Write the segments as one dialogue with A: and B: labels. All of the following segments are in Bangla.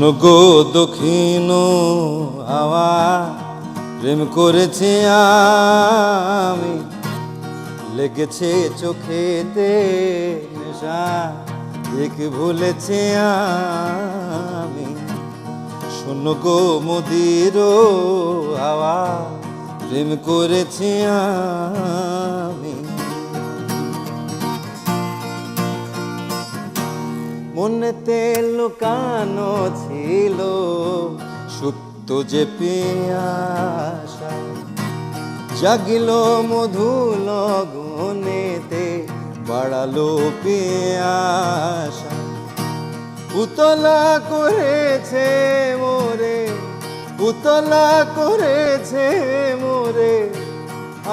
A: শোনো গো দক্ষিণ হাওয়া, প্রেম করেছি আমি, লেগেছে চোখেতে নেশা, একে ভুলেছি আমি। শোনো গো মদির হাওয়া, প্রেম করেছি আমি। মনেতে লুকানো ছিল সুপ্ত যে পিয়াসা, জাগিল মধু লগনেতে বাড়ালো পিয়াসা। উতলা করেছে মোরে, উতলা করেছে মোরে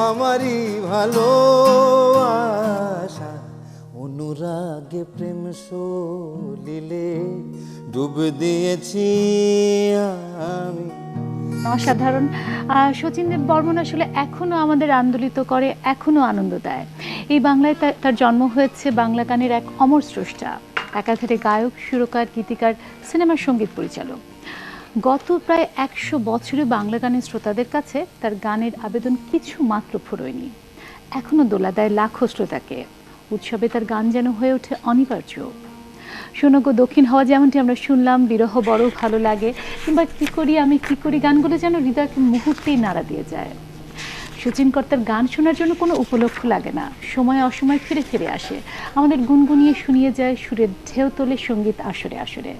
A: আমারই ভালোবাসা। অনুরাগে প্রেম সলিলে ডুব দিয়েছি আমি।
B: অসাধারণ। শচীন দেব বর্মন আসলে এখনো আমাদের আন্দোলিত করে, এখনো আনন্দ দেয়। এই বাংলায় তার জন্ম হয়েছে বাংলা গানের এক অমর স্রষ্টা, একাধারে গায়ক, সুরকার, গীতিকার, সিনেমার সঙ্গীত পরিচালক। গত প্রায় 100 বছরে বাংলা গানের শ্রোতাদের কাছে তার গানের আবেদন কিছু মাত্র ফুরোয়নি, এখনো দোলা দেয় লাখো শ্রোতাকে। উৎসবে তার গান যেন হয়ে ওঠে অনিবার্য। শোনো গো দক্ষিণ হাওয়া, যেমনটি আমরা শুনলাম, বিরহ বড় ভালো লাগে, কিংবা কি করি আমি কি করি, গানগুলো যেন হৃদয়কে মুহূর্তেই নাড়া দিয়ে যায়। শচীন কর্তার গান শোনার জন্য কোনো উপলক্ষ লাগে না, সময় অসময় ফিরে ফিরে আসে, আমাদের গুনগুনিয়ে শুনিয়ে যায়, সুরের ঢেউ তোলে সঙ্গীত আসরে আসরে।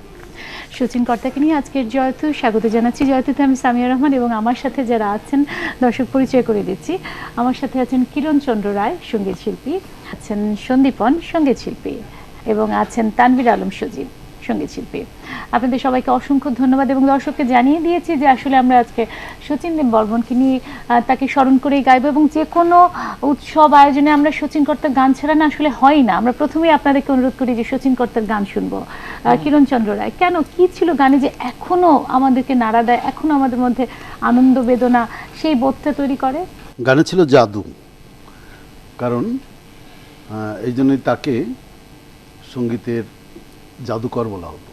B: শচীন কর্তাকে নিয়ে আজকের জয়তু স্বাগত জানাচ্ছি। জয়তুতে আমি সামিয়া রহমান এবং আমার সাথে যারা আছেন দর্শক পরিচয় করে দিচ্ছি। আমার সাথে আছেন কিরণ চন্দ্র রায়, সঙ্গীত শিল্পী, আছেন সন্দীপন, সঙ্গীত শিল্পী, এবং আছেন তানভীর আলম সজীব, সঙ্গীত শিল্পী। আপনাদের সবাইকে অসংখ্য ধন্যবাদ এবং দর্শককে জানিয়ে দিয়েছি যে আসলে আমরা আজকে শচীন দেব বর্মনকে নিয়ে তাকে স্মরণ করেই গাইব, এবং যে কোনো উৎসব আয়োজনে আমরা শচীন কর্তার গান ছাড়া না আসলে হয় না। আমরা প্রথমেই আপনাদেরকে অনুরোধ করি যে শচীন কর্তার গান শুনবো। কিরণ চন্দ্র রায়, কেন, কি ছিল গানে যে এখনো আমাদেরকে নাড়া দেয়, এখনো আমাদের মধ্যে আনন্দ বেদনা সেই বোধটা তৈরি করে?
C: গানে ছিল জাদু, কারণ এই জন্যই তাকে সঙ্গীতের জাদুকর বলা হতো।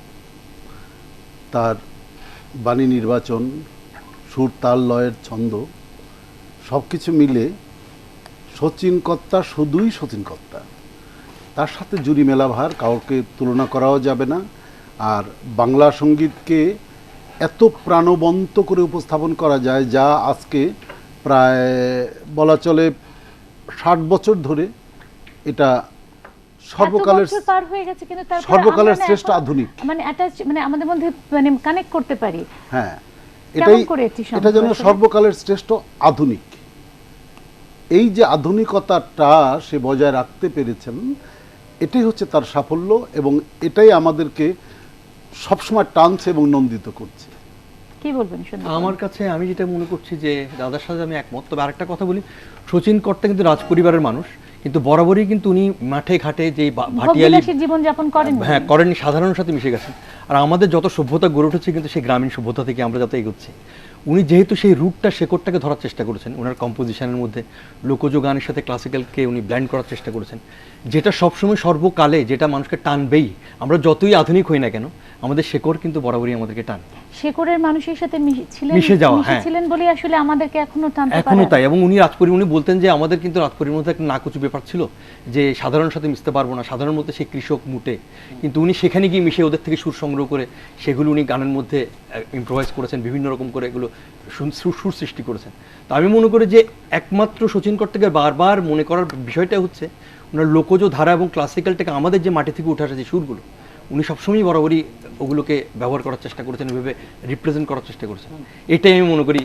C: তার বাণী নির্বাচন, সুর, তাল, লয়ের ছন্দ সব কিছু মিলে শচীন কর্তা শুধুই শচীন কর্তা। তার সাথে জুরি মেলাভার কাউকে তুলনা করাও যাবে না। আর বাংলা সঙ্গীতকে এত প্রাণবন্ত করে উপস্থাপন করা যায়, যা আজকে প্রায় বলা চলে 60 বছর ধরে এটা সর্বকালের শ্রেষ্ঠ আধুনিক,
B: মানে আমাদের মধ্যে মানে কানেক্ট করতে পারি।
C: হ্যাঁ, এটা যেন সর্বকালের শ্রেষ্ঠ আধুনিক। এই যে আধুনিকতাটা সে বজায় রাখতে পেরেছেন, এটাই হচ্ছে তার সাফল্য, এবং এটাই আমাদেরকে সবসময় টানছে এবং নন্দিত করছে।
B: কি বলবেন?
D: আমার কাছে আমি যেটা মনে করছি যে দাদার সাথে আমি একমত। তবে আরেকটা কথা বলি, শচীন কর্তা কিন্তু রাজপরিবারের মানুষ, কিন্তু বরাবরই কিন্তু উনি মাঠে ঘাটে যে ভাটিয়ালি
B: জীবনযাপন করেন,
D: হ্যাঁ করেন, সাধারণের সাথে মিশে গেছেন। আর আমাদের যত সভ্যতা গড়ে উঠেছে কিন্তু সেই গ্রামীণ সভ্যতা থেকে আমরা যাতে এগোচ্ছি। উনি যেহেতু সেই রুটটা, শেকড়টাকে ধরার চেষ্টা করেছেন, ওনার কম্পোজিশনের মধ্যে লোকজ গানের সাথে ক্লাসিক্যালকে উনি ব্ল্যান্ড করার চেষ্টা করেছেন, যেটা সবসময় সর্বকালে যেটা মানুষকে টানবেই। আমরা যতই আধুনিক হই না কেন, আমাদের শেকড় কিন্তু বরাবরই আমাদেরকে টান।
B: শেকড়ের মানুষের সাথে
D: মিশে যাওয়া, হ্যাঁ,
B: ছিলেন বলে আসলে আমাদেরকে এখনো টানতে পারে,
D: এখনো তাই। এবং উনি উনি বলতেন যে আমাদের কিন্তু রাজপরির মধ্যে একটা নাকুচু ব্যাপার ছিল, যে সাধারণ সাথে মিশতে পারবো না, সাধারণ মধ্যে সেই কৃষক মুটে, কিন্তু উনি সেখানে গিয়ে মিশে ওদের থেকে সুর সংগ্রহ করে সেগুলো উনি গানের মধ্যে ইম্প্রোভাইজ করেছেন, বিভিন্ন রকম করে এগুলো সুর সৃষ্টি করেছেন। তো আমি মনে করি যে একমাত্র শচীন কর্তাকে বারবার মনে করার বিষয়টা হচ্ছে ওনার লোকজ ধারা এবং ক্লাসিক্যালটাকে আমাদের যে মাটি থেকে উঠে আসা যে সুরগুলো, উনি সবসময় বরাবরই ওগুলোকে ব্যবহার করার চেষ্টা করেছেন, এভাবে রিপ্রেজেন্ট করার চেষ্টা করেছেন। এটাই আমি মনে করি।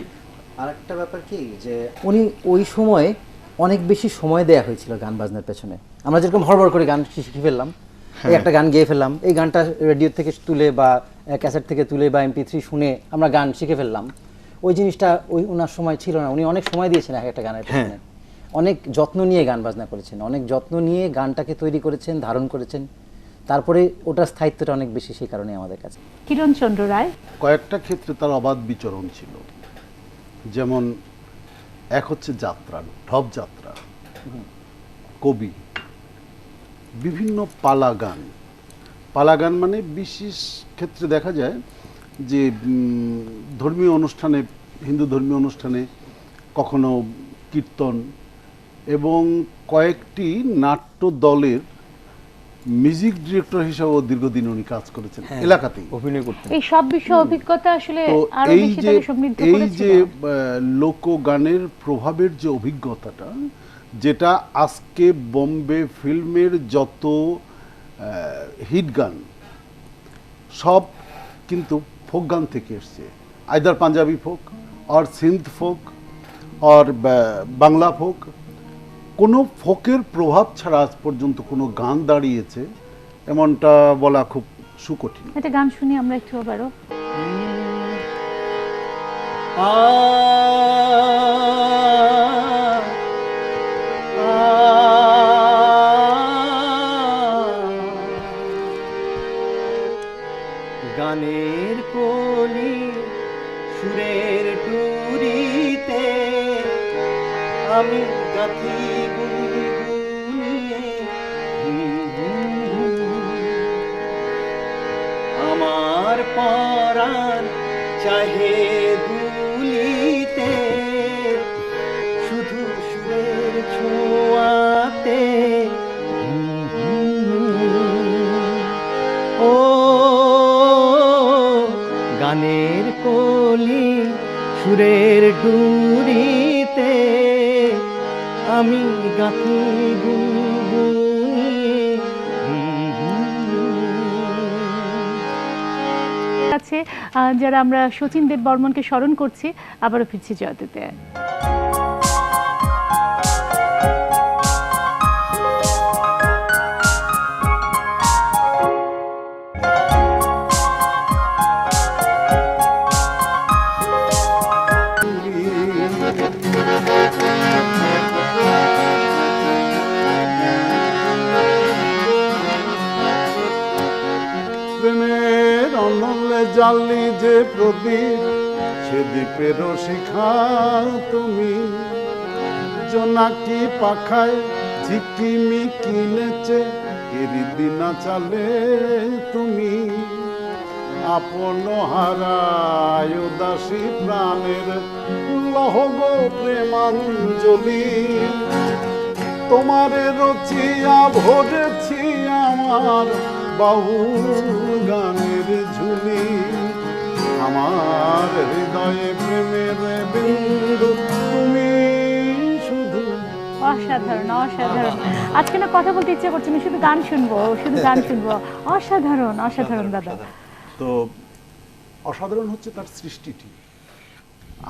E: আরেকটা ব্যাপার কি, যে উনি ওই সময় অনেক বেশি সময় দেয়া হয়েছিল গান বাজনার পেছনে। আমরা যেরকম হড়বড় করে গান শিখে ফেললাম, এই একটা গান গেয়ে ফেললাম, এই গানটা রেডিও থেকে তুলে বা ক্যাসেট থেকে তুলে বা MP3 শুনে আমরা গান শিখে ফেললাম, ওই জিনিসটা ওই ওনার সময় ছিল না। উনি অনেক সময় দিয়েছেন এক একটা গানের পেছনে, অনেক যত্ন নিয়ে গান বাজনা করেছেন, অনেক যত্ন নিয়ে গানটাকে তৈরি করেছেন, ধারণ করেছেন, তারপরে ওটার স্থায়িত্বটা অনেক বেশি, সেই কারণে আমাদের কাছে।
B: কিরণ চন্দ্র রায়,
C: কয়েকটা ক্ষেত্রে তার অবাধ বিচরণ ছিল, যেমন এক হচ্ছে যাত্রা, ঢপ যাত্রা, কবি, বিভিন্ন পালা গান। পালা গান মানে বিশেষ ক্ষেত্রে দেখা যায় যে ধর্মীয় অনুষ্ঠানে, হিন্দু ধর্মীয় অনুষ্ঠানে কখনো কীর্তন এবং কয়েকটি নাট্য দলের মিউজিক ডিরেক্টর হিসাবেও দীর্ঘদিন উনি কাজ করেছেন এলাকাতেই।
D: অভিনয় করতেন।
B: এই সব বিষয় অভিজ্ঞতা আসলে
C: তো
B: আরো
C: এই
B: বেশি
C: যে
B: তাকে সমৃদ্ধ
C: এই
B: করেছিল।
C: যে লোকগানের প্রভাবের যে অভিজ্ঞতাটা, যেটা আজকে বোম্বে ফিল্মের যত হিট গান সব কিন্তু ফোক গান থেকে এসছে, আইদার পাঞ্জাবি ফোক আর সিন্ধ ফোক আর বাংলা ফোক। কোনো ফোকের প্রভাব ছাড়া আজ পর্যন্ত কোনো গান দাঁড়িয়েছে এমনটা বলা খুব সুকঠিন।
B: একটা গান শুনি আমরা একটু আবারও।
A: গানের কলি সুরের টুরিতে আমি গাথি গুনগুনিয়ে, আমার পরাণ চাহে দুলিতে শুধু সুরের ছোঁয়াতে। ও গানের কলি সুরের ডুরিতে আমি গাথি গুনগুনিয়ে।
B: আছে যারা আমরা শচীন দেব বর্মনকে স্মরণ করছি, আবারও ফিরছি জয়তুতে।
C: প্রেমের অনলে জালি যে প্রদীপ, সে দ্বীপের শিখা তুমি। জোনাকি পাখায় ঝিকিমিকি নেচে এরি দিনা চালে তুমি। আপন হারায় উদাসী প্রাণের লহগ প্রেমাঞ্জলি। তোমারে রচিয়া ভরেছি আমার বাউল গানের ঝুলি। আমার হৃদয়ে প্রেমের বিন্দু তুমি শুধু।
B: অসাধারণ, অসাধারণ। আজকে না কথা বলতে ইচ্ছে করছে না, শুধু গান শুনবো, শুধু গান শুনবো। অসাধারণ, অসাধারণ দাদা।
C: তো অসাধারণ হচ্ছে তার সৃষ্টিটি।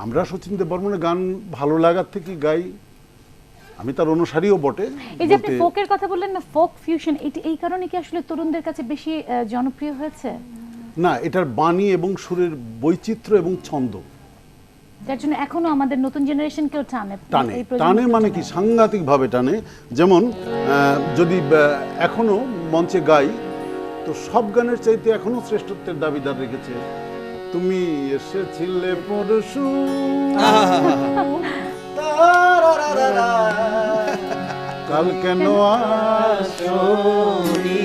C: আমরা শচীন দেব বর্মনের গান ভালো লাগার থেকে গাই, আমি তার অনুসারীও বটে।
B: এই যে আপনি ফোকের কথা বললেন না, ফোক ফিউশন, এই কারণে কি আসলে তরুণদের কাছে বেশি জনপ্রিয় হয়েছে?
C: না, এটার বাণী এবং সুরের বৈচিত্র্য এবং ছন্দ
B: যার জন্য এখনো আমাদের নতুন জেনারেশনকেও টানে।
C: টানে টানে মানে কি সাংঘাতিক ভাবে টানে। যেমন যদি এখনো মঞ্চে গাই, তো সব গানের চাইতে এখনো শ্রেষ্ঠত্বের দাবিদার রেখেছে তুমি এসেছিলে পরশু, কাল কেন আসোনি,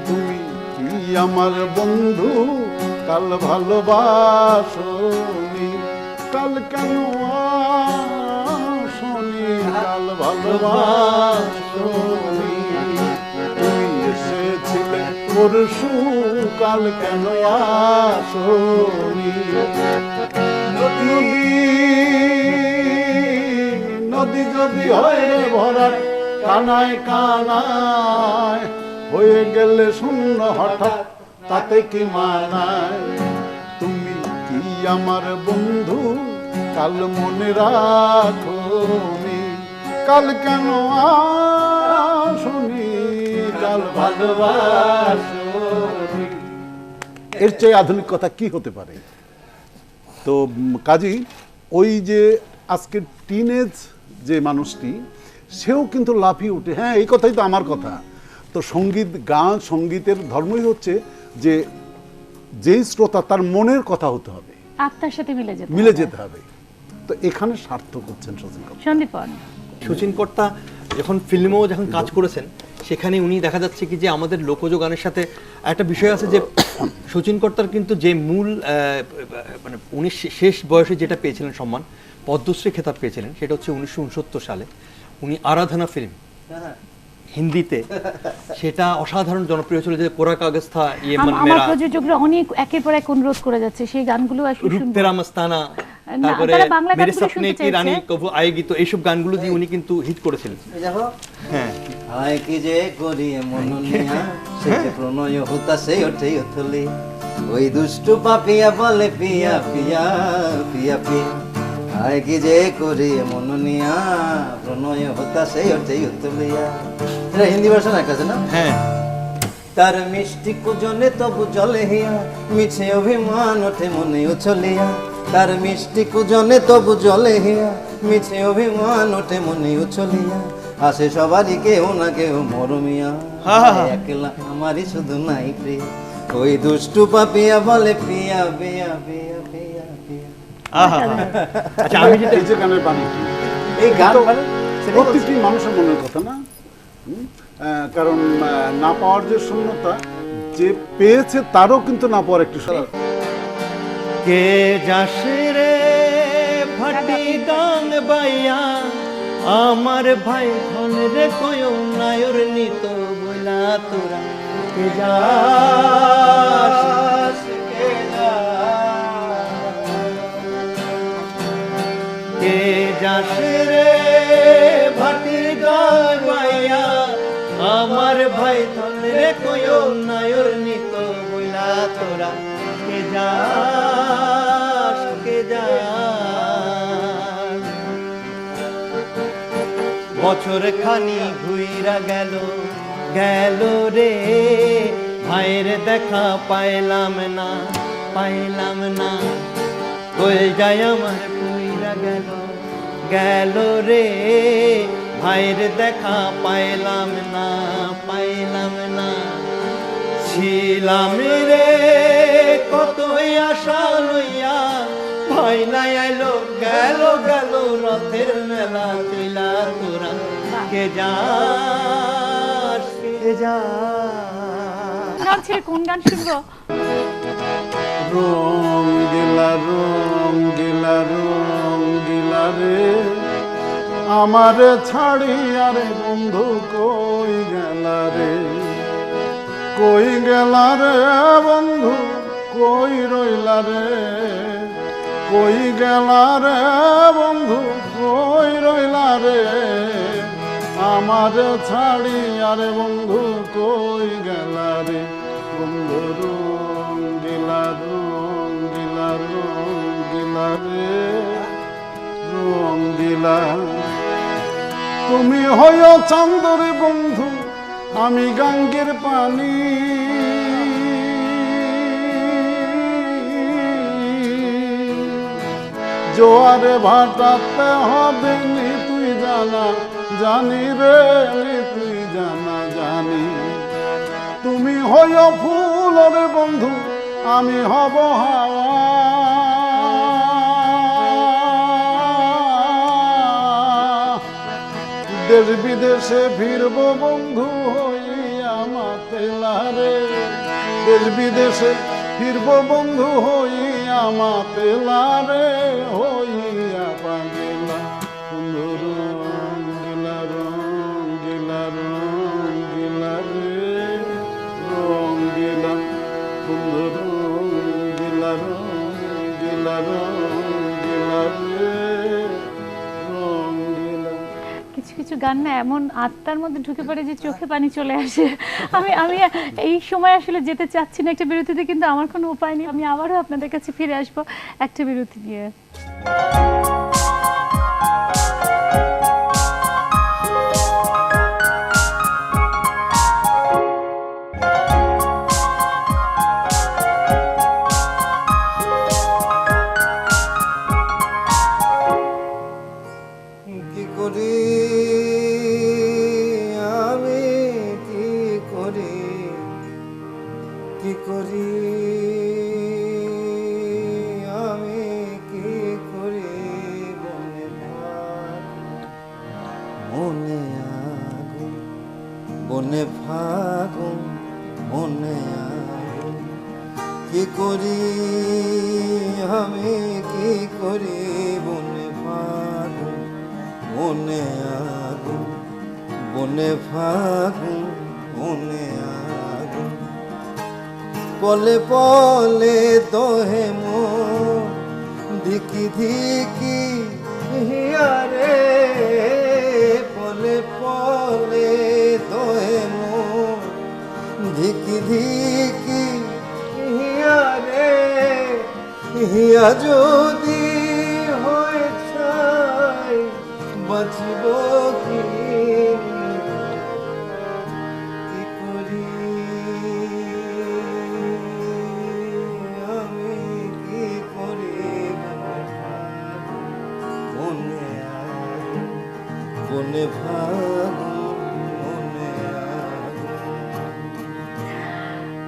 C: তুমি কি আমার বন্ধু কাল ভালোবাসোনি, কাল কেন আসোনি, কাল ভালোবাসোনি, তুমি এসেছিলে পরশু কাল কেন আসোনি। নদী নদী যদি হয় ভরাট কানায় কানায়, হয়ে গেলে শূন্য হঠাৎ তাতে কি মানায়, তুমি কি আমার বন্ধু কাল মনে রাখোনি, কাল কেন আসোনি, কাল ভালোবাসোনি। এর চেয়ে আধুনিক কথা কি হতে পারে? তো কাজী ওই যে আজকের টিনেজ যে মানুষটি, সেও কিন্তু লাফিয়ে উঠে, হ্যাঁ এই কথাই তো আমার কথা। তো সঙ্গীত, গান, সঙ্গীতের ধর্মই হচ্ছে যে যেই শ্রোতা তার মনের কথা হতে হবে,
B: আত্মার সাথে
C: মিলে যেতে হবে। তো এখানে সার্থক হচ্ছেন শচীন কর্তা।
B: সন্দীপন,
D: শচীন কর্তা যখন ফিল্মেও যখন কাজ করেছেন, সেখানে উনি দেখা যাচ্ছে কি যে আমাদের লোকজ গানের সাথে একটা বিষয় আছে যে শচীন কর্তার কিন্তু যে মূল মানে উনি শেষ বয়সে যেটা পেয়েছিলেন সম্মান, পদ্মশ্রী খেতাব পেয়েছিলেন, সেটা হচ্ছে 1969 সালে উনি আরাধনা ফিল্ম হিন্দিতে, সেটা অসাধারণ জনপ্রিয় ছিল, যে কোরা কাগজ থা ইয়ে মন
B: আমার
D: মেরা,
B: প্রযোজকরা অনেক একের পর এক অনুরোধ করে যাচ্ছে সেই গানগুলো আসলে
D: রূপ
B: শুনবো।
D: তেরা মস্তানা,
B: না,
D: তারপরে
B: তারা বাংলা
D: মেরে
B: গানগুলো
D: সপনে
B: শুনতে
D: কি রানী
B: চাইছে।
D: কবু আয়েগি, তো এইসব গানগুলো দিয়ে উনি কিন্তু হিট করেছিলেন।
E: এই দেখো,
D: হ্যাঁ,
E: হায় কি যে করি মন নিয়া, সে যে প্রণয় হতাছে ওঠে উথলি, ওই দুষ্টু পাপিয়া বলে পিয়া পিয়া পিয়া পিয়া, হায় কি যে করি মন নিয়া, প্রণয় হতাছে ওঠে উথলিয়া। এটা হিন্দি ভার্সন একটা আছে না?
D: হ্যাঁ,
E: তার মিষ্টি কুজনে তবু জলে হিয়া, মিছে অভিমান ওঠে মনে উছলিয়া, তার মিষ্টি কুজনে তবু জলে হিয়া, মিছে অভিমান ওঠে মনে উছলিয়া, আসে সবারই কেউ না কেউ মরমিয়া, একলা আমারই শুধু নাই প্রিয়া, ওই দুষ্টু পাপিয়া বলে পিয়া পিয়া পিয়া পিয়া পিয়া।
D: আহা, আচ্ছা আমি যেটা
C: এই যে গানের বাণীটি,
E: এই গান
C: তো
E: মানে সেটাই বলছি।
C: প্রত্যেকটি মানুষের মনের কথা না, কারণ না পাওয়ার যে শূন্যতা, যে পেয়েছে তারও কিন্তু না পাওয়ার একটি শূন্যতা।
A: কে যাস রে ভাটি ডাং বাইয়া, আমার ভাই ধন রে কয় নায়র নিত বইলা তোরা, কে যাস কে যাস রে ভাটি ডাং বাইয়া, আমার ভাই ধন রে কয় নায়র নিত বইলা তোরা, কে যাস কে যাস। বছর খানি ঘুইরা গেল গেল রে, ভাইয়ের দেখা পাইলাম না পাইলাম না, কই যায় আমার ঘুইরা গেল গেল রে, ভাইয়ের দেখা পাইলাম না পাইলাম না, ছিলাম রে কতই আশা লইয়া, ভাই নাই আইলো গেল গেল রথের মেলা চইলা তোরা, কে যাস কে যাস।
B: গান ছেড়ে কোন গান শুনবো?
C: রং গিলা রে, আমারে ছাড়ি আরে বন্ধু কই গেলা রে, কই গেলা রে বন্ধু, কই রইলা রে, কই গেলা রে বন্ধু, কই রইলা রে, আমারে ছাড়ি আরে বন্ধু কই গেলা রে, বন্ধু রং গিলা রে, রং গিলা। তুমি হইও চান্দরে বন্ধু, আমি গাঙ্গের পানি, জোয়ারে ভাটাতে হবে নি তুই জানা জানি রে, নি তুই জানা জানি। তুমি হইও ফুল রে বন্ধু, আমি হব হাওয়া, দেশ বিদেশে ফিরব বন্ধু হইয়া মাতেলা রে, দেশ বিদেশে ফিরব বন্ধু হইয়া মাতেলা রে, হইয়া পাগেলা বন্ধু রং গিলা রে, রং গিলা বন্ধু রং গিলা রে, রং গিলা।
B: কিছু কিছু গান না এমন আত্মার মধ্যে ঢুকে পড়ে যে চোখে পানি চলে আসে। আমি আমি এই সময় আসলে যেতে চাচ্ছি না একটা বিরতিতে, কিন্তু আমার কোনো উপায় নেই, আমি আবারও আপনাদের কাছে ফিরে আসবো একটা বিরতি নিয়ে।
E: কি করি আমি, কি করি, কি করি আমি, কি করি, মনে আগুন, মনে ফাগুন, মনে আগুন,
F: কি করি আমি কি করি বনে ফাগুন বনে আগুন বনে ফাগুন বনে আগুন পলে পলে দোহে মন ধিকি ধিকি হিয়ারে পলে পলে দোহে মন ধিকি ধিকি হিয়ারে হিয়া যদি হয় ছাই বাঁচব কি কি করি আমি কি করি মনে আগুন বনে ফাগুন মনে আগুন।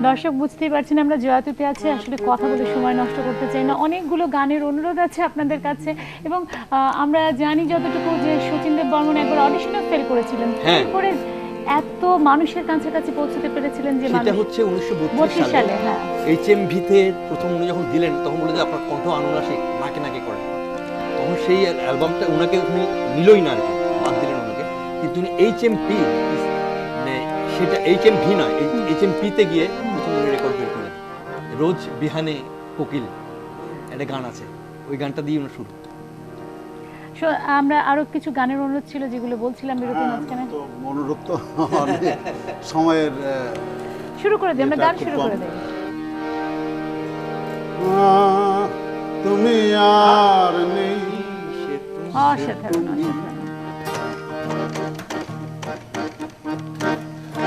B: দর্শক বুঝতেই পারছেন আমরা জয়াতুতে আছি, আসলে কথা বলে সময় নষ্ট করতে চাই না। অনেকগুলো গানের অনুরোধ আছে আপনাদের কাছে এবং আমরা জানি যতটুকু যে শচীন দেব বর্মন একবার অডিশনে ফেল করেছিলেন,
D: হ্যাঁ।
B: এরপরে এত মানুষের কাছাকাছি পৌঁছতে পেরেছিলেন যে
D: সেটা
B: মানুষ
D: হচ্ছে 1932
B: 32
D: সালে
B: সালে, হ্যাঁ।
D: HMV-তে প্রথম উনি যখন দিলেন তখন বলে যে আপনার কণ্ঠ আনুনাসিক, নাকে নাকে করেন। তখন সেই অ্যালবামটা ওনাকে উনি নিলই না আর কি, বাদ দিলেন ওনাকে। কিন্তু উনি HMP মানে সেটা HMV নয়, HMP-তে গিয়ে প্রথম উনি রেকর্ড বের করেন। রোজ বিহানে কোকিল একটা গান আছে, ওই গানটা দিয়ে ওনার শুরু।
B: আমরা আরো কিছু গানের অনুরোধ ছিল যেগুলো বলছিলাম বিরতির মাঝখানে।
C: তো মনোরোধ তো অনেক সময়ের
B: শুরু করে দিই, আমরা
C: এটা
B: গান
C: খুব
B: শুরু
C: কম।
B: করে দিই।
C: তুমি আর নেই
B: অসাধারণ, অসাধারণ।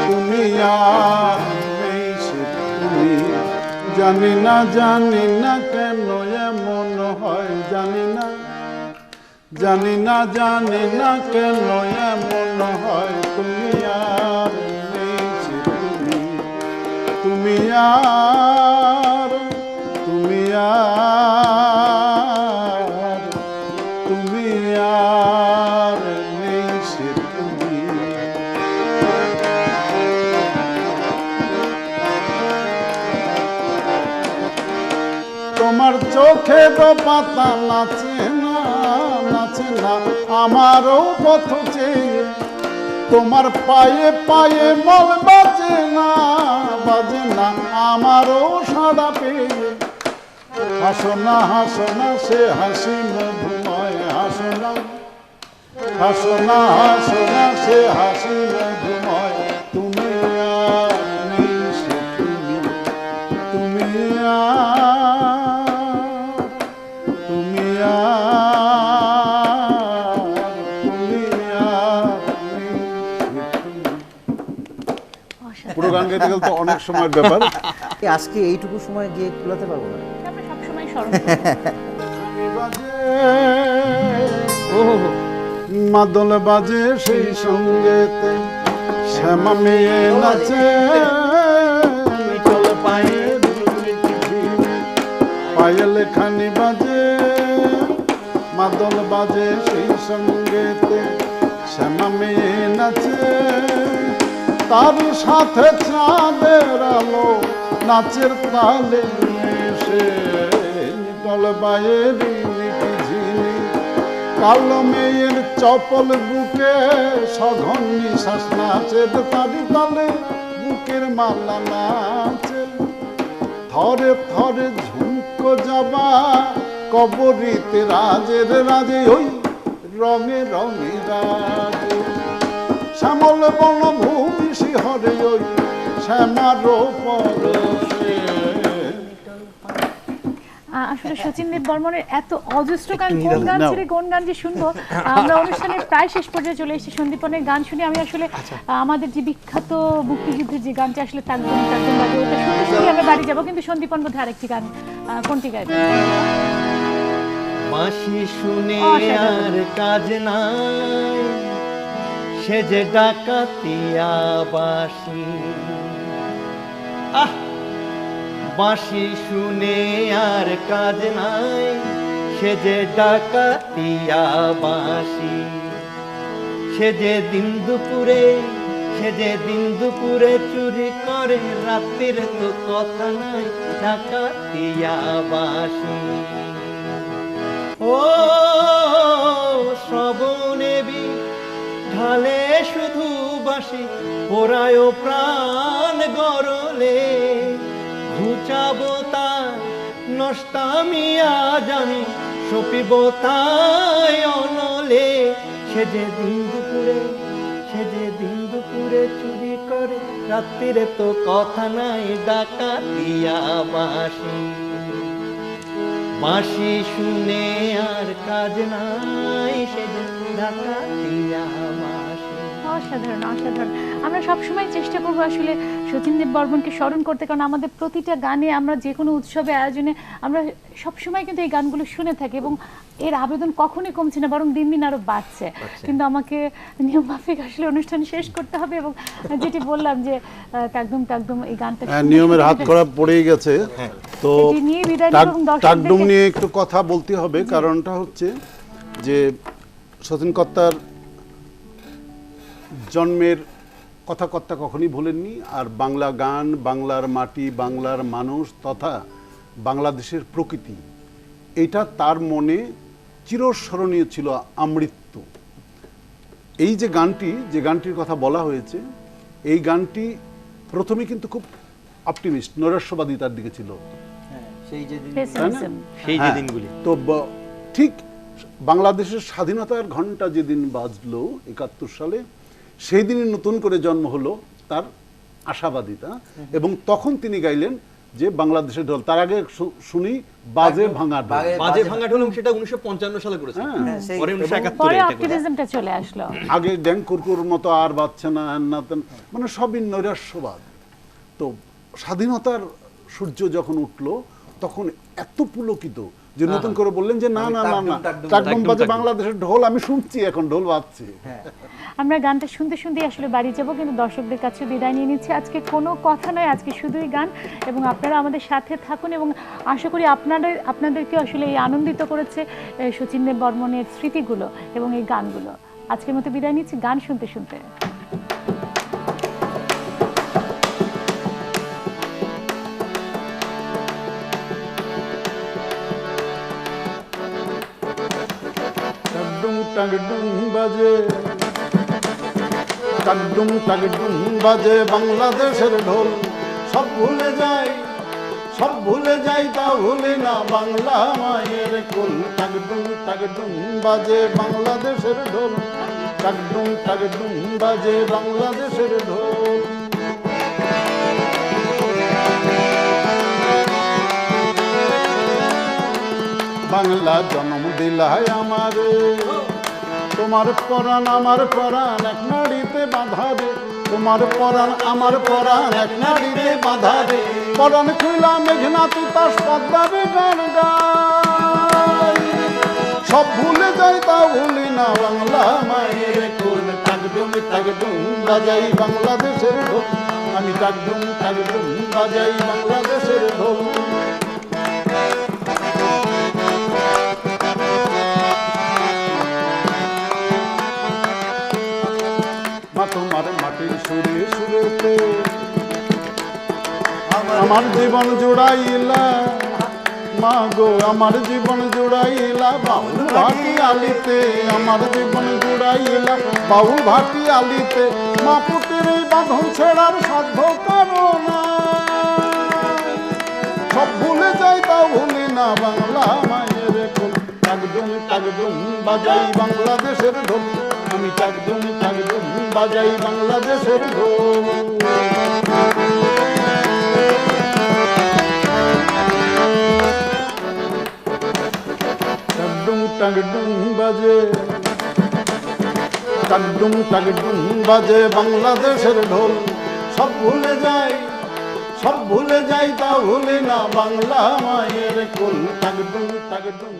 C: তুমি আর নেই সে তুমি, জানি না কেন এমন হয়, জানি না কেন এমন হয়। তুমি আর নেই সে তুমি, তুমি আর নেই সে তুমি। তোমার চোখের পাতা নাচে না আমারও পথ চেয়ে, তোমার পায়ে পায়ে মল বাজে না আমারও সাড়া পেয়ে। হাসো না সে হাসি মধুময়, হাসো না সে হাসি মধুময়। তুমি আর নেই সে তুমি, তুমি পুরো গান গাইতে গেলে তো অনেক সময়ের ব্যাপার।
E: আজকে এইটুকু সময় গিয়ে কুলাতে পারবো না।
B: আমরা সবসময় স্মরণ
C: মাদল বাজে সেই সঙ্গেতে, শ্যামা মেয়ে নাচে পায়েল খানি বাজে, মাদল বাজে সেই সঙ্গেতে, শ্যামা মেয়ে নাচে। তার সাথে চাঁদের আলো নাচের তালে মিশে, নিটল বায়ের ঝিনি কালো মেয়ের চপল বুকে, সঘন নিঃশ্বাস নাচের তারি তালে বুকের মালা নাচে। থরে থরে ঝুঁকো যাবা কবরীতে রাজের রাজে, ওই রঙে রঙে রাজে। শ্যামল বনভূমি শিহরে ওই শ্যামার পরশে।
B: আসলে শচীন দেব বর্মনের এত অজস্র গান, কোন গান ছেড়ে কোন গান যে শুনবো। আমরা অনুষ্ঠানের প্রায় শেষ পর্যায়ে চলে এসেছি। সন্দীপনের গান শুনে আমি আসলে আমাদের যে বিখ্যাত মুক্তিযুদ্ধের যে গানটা আসলে তাকদম বাজে, ওটা শুনতে শুনে আমরা বাড়ি যাবো। কিন্তু সন্দীপন বোধহয় আরেকটি গান, কোনটি গাইবে?
A: বাঁশি শুনে আর কাজ নাই, সে যে ডাকাতিয়া বাঁশি। বাঁশি শুনে আর কাজ নাই, সে যে ডাকাতিয়া বাঁশি। সে যে দিন দুপুরে সে যে দিন দুপুরে চুরি করে, রাত্রির তো কথা নাই, ডাকাতিয়া বাসি। ও শ্রবণে ঢালে শুধু বাসি, পোড়ায় প্রাণ গরলে, ঘুচাবো তার নষ্টামিয়া জানি, সপিব তাই অনলে। সে যে দিন দুপুরে চুরি করে, রাত্রিরে তো কথা নাই, ডাকাতিয়া বাসি। বাঁশি শুনে আর কাজ নাই, সে যে ডাকাতিয়া বাসি।
B: অসাধারণ, অসাধারণ। আমরা সবসময় চেষ্টা করবো আসলে শচীন দেব বর্মনকে স্মরণ করতে, কারণ আমাদের প্রতিটা গানে, আমরা যে কোনো উৎসবে আয়োজনে আমরা সবসময় কিন্তু এই গানগুলো শুনে থাকি এবং এর আবেদন কখনোই কমছে না, বরং দিন দিন আরো বাড়ছে। কিন্তু আমাকে নিয়ম মাফিক আসলে অনুষ্ঠান শেষ করতে হবে এবং যেটি বললাম যে টাকডুম টাকডুম এই গানটা
C: নিয়মের হাত করা পড়েই গেছে, তো
B: এটি নিয়ে বিদায় নিব এবং
C: টাকডুম
B: দর্শকদেরকে
C: নিয়ে একটু কথা বলতে হবে। কারণটা হচ্ছে যে শচীন কর্তার জন্মের কথা কর্তা কখনই ভোলেননি, আর বাংলা গান, বাংলার মাটি, বাংলার মানুষ তথা বাংলাদেশের প্রকৃতি, এটা তার মনে চিরস্মরণীয় ছিল, আমৃত্যু। এই যে গানটির কথা বলা হয়েছে, এই গানটি প্রথমে কিন্তু খুব অপটিমিস্ট, নৈরাশ্যবাদী তার দিকে ছিল,
E: সেই যে
B: pessimism।
D: সেই যে দিনগুলি।
C: তো ঠিক বাংলাদেশের স্বাধীনতার ঘন্টা যেদিন বাজলো 71 সালে, সেই দিনই নতুন করে জন্ম হলো তার আশাবাদিতা, এবং তখন তিনি গাইলেন যে বাংলাদেশের ঢোল। তার আগে শুনি বাজে ভাঙা ঢোল।
D: বাজে ভাঙা ঢোল, সেটা 1955 সালে করেছে, পরে 1971
B: পরে
D: এটা করেছে।
B: অপটিমিজমটা চলে আসলো।
C: আগে ড্যাং কুরকুর মতো আর বাজছে না, না মানে সবই নৈরাশ্যবাদ। তো স্বাধীনতার সূর্য যখন উঠলো তখন এত পুলকিত যে নতুন করে বললেন যে না না না না, টাকডুম বাজে বাংলাদেশের ঢোল, আমি শুনছি এখন ঢোল বাজছে।
B: আমরা গানটা শুনতে শুনতে আসলে বাড়ি যাব, কিন্তু দর্শকদের কাছে বিদায় নিয়ে নিচ্ছি। আজকে কোনো কথা নয়, আজকে শুধুই গান, এবং আপনারা আমাদের সাথে থাকুন এবং আশা করি আপনাদেরকে আসলে এই আনন্দিত করেছে শচীন দেব বর্মনের স্মৃতিগুলো এবং এই গানগুলো। আজকের মতো বিদায় নিচ্ছি গান শুনতে শুনতে।
C: টাকডুম টাকডুম বাজে, টাকডুম টাকডুম বাজে বাংলাদেশের ঢোল, সব ভুলে যাই তা ভুলি না বাংলা মায়ের কোল। টাকডুম টাকডুম বাজে বাংলাদেশের ঢোল, টাকডুম টাকডুম বাজে বাংলাদেশের ঢোল। বাংলা জন্ম দিলাই আমারে, তোমার পরাণ আমার পরাণ এক নাড়িতে বাঁধা রে, তোমার পরাণ আমার পরাণ এক নাড়িতে বাঁধা রে। পরাণ খুইলা মেঘনা তিতাস পদ্মারে গান গাই, সব ভুলে যাই তা ভুলি না বাংলা মায়ের কোল। টাকডুম টাকডুম বাজাই বাংলাদেশের ঢোল, আমি টাকডুম টাকডুম বাজাই বাংলাদেশের ঢোল। তোমার মাটির সুরে সুরেতে আমার জীবন জুড়াইলা, মা গো আমার জীবন জুড়াইলা বাউল ভাটি আলিতে, আমার জীবন জুড়াইলা বাউল ভাটি আলিতে। মা পুতির এই বাঁধন ছেড়ার সাধ্য করো না, সব ভুলে যাই তা ভুলি না বাংলা মায়ের কোল। টাকডুম টাকডুম বাজাই বাংলাদেশের ঢোল, আমি টাকডুম টাকডুম বাজাই বাংলাদেশের ঢোল। টাকডুম টাকডুম বাজে, টাকডুম টাকডুম বাজে বাংলাদেশের ঢোল, সব ভুলে যাই তা ভুলি না বাংলা মায়ের কোল। টাকডুম টাকডুম